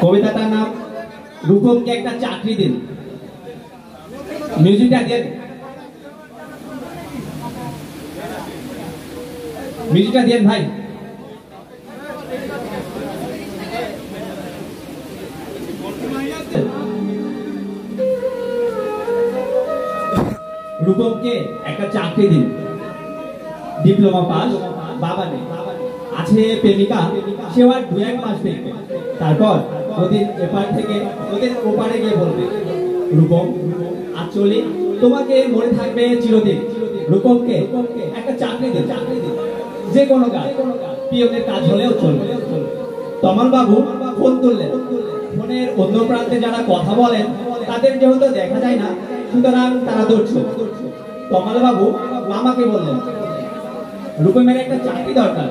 কবিতাটার নাম রূপমকে একটা চাকরি দিন। মিউজিকটা দেন, মিউজিকটা দেন ভাই। রূপমকে একটা চাকরি দিন, ডিপ্লোমা পাস, বাবা নেই, আছে প্রেমিকা, সেও আর 2-1 মাস দেখবে, তারপর নদীর এপার থেকে নদীর ওপারে গিয়ে বলবে, রূপম আজ চলি, তোমাকে মনে থাকবে চিরদিন। রূপমকে একটা চাকরি দিন, যে কোনো কাজ, পিয়নের কাজ হলেও চলবে। তমাল বাবু ফোন তুললেন। ফোনের অন্য প্রান্তে যারা কথা বলেন তাদের যেহেতু দেখা যায় না, সুতরাং তারা দৌড়ছে। তমাল বাবু মামাকে বললেন, রূপমের একটা চাকরি দরকার।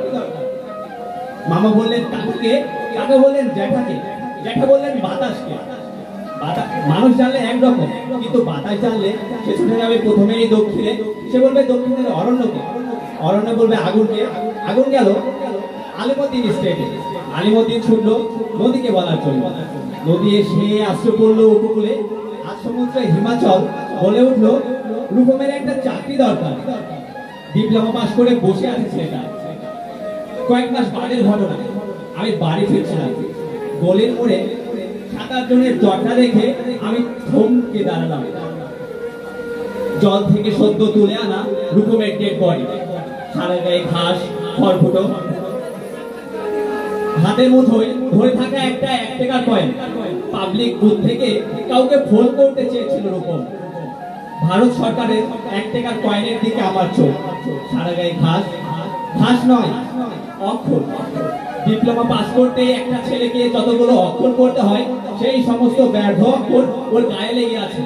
মামা বললেন কাকুকে, কাকা বললেন জ্যাঠাকে, জ্যাঠা বললেন বাতাসকে। মানুষ জানলে একরকম, কিন্তু বাতাস জানলে সে ছুটে যাবে প্রথমেই দক্ষিণে। সে বলবে দক্ষিণের অরণ্যকে, অরণ্য বলবে আগুনকে, আগুন গেল আলিমুদ্দিন স্টেটে। আলিমুদ্দিন ছুটলো নদীকে বলার জন্য। নদী এসে আশ্রয় পড়লো উপকূলে। আজ সমুদ্রে হিমাচল বলে উঠলো, রূপমের একটা চাকরি দরকার। ডিপ্লোমা পাস করে বসে আছে ছেলেটা। কয়েক মাস বাদের ঘটনা, আমি বাড়ি ফিরছিলাম। গলির মোড়ে 7-8 জনের জটলা দেখে আমি থমকে দাঁড়ালাম। জল থেকে সদ্য তুলে আনা রূপমের ডেড বডি, সারা গায়ে ঘাস, খড়ফুটো, হাতের মুঠোয় ধরে থাকা একটা 1 টাকার কয়েন। পাবলিক বুথ থেকে কাউকে ফোন করতে চেয়েছিল রূপম। ভারত সরকারের 1 টাকার কয়েনের দিকে আমার চোখ। সারা গায়ে ঘাস, ঘাস নয় অক্ষর। ডিপ্লোমা পাস করতে একটা ছেলেকে যতগুলো অক্ষর পড়তে হয়, সেই সমস্ত ব্যর্থ অক্ষর ওর গায়ে লেগে আছে।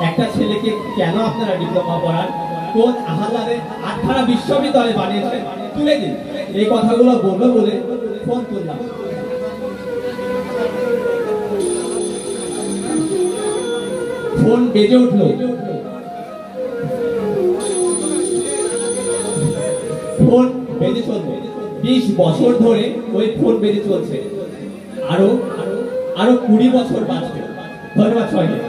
একটা ছেলেকে কেন আপনারা ডিপ্লোমা পড়ান? কোন আহ্লাদে আটখানা বিশ্ববিদ্যালয় বানিয়েছে, তুলে দিন। এই কথাগুলো বলবে বলে ফোন তুললাম। ফোন বেজে উঠলো। ফোন বেজে চলবে, 20 বছর ধরে ওই ফোন বেজে চলছে। আরো 20 বছর বাঁচবে। ধন্যবাদ সবাইকে।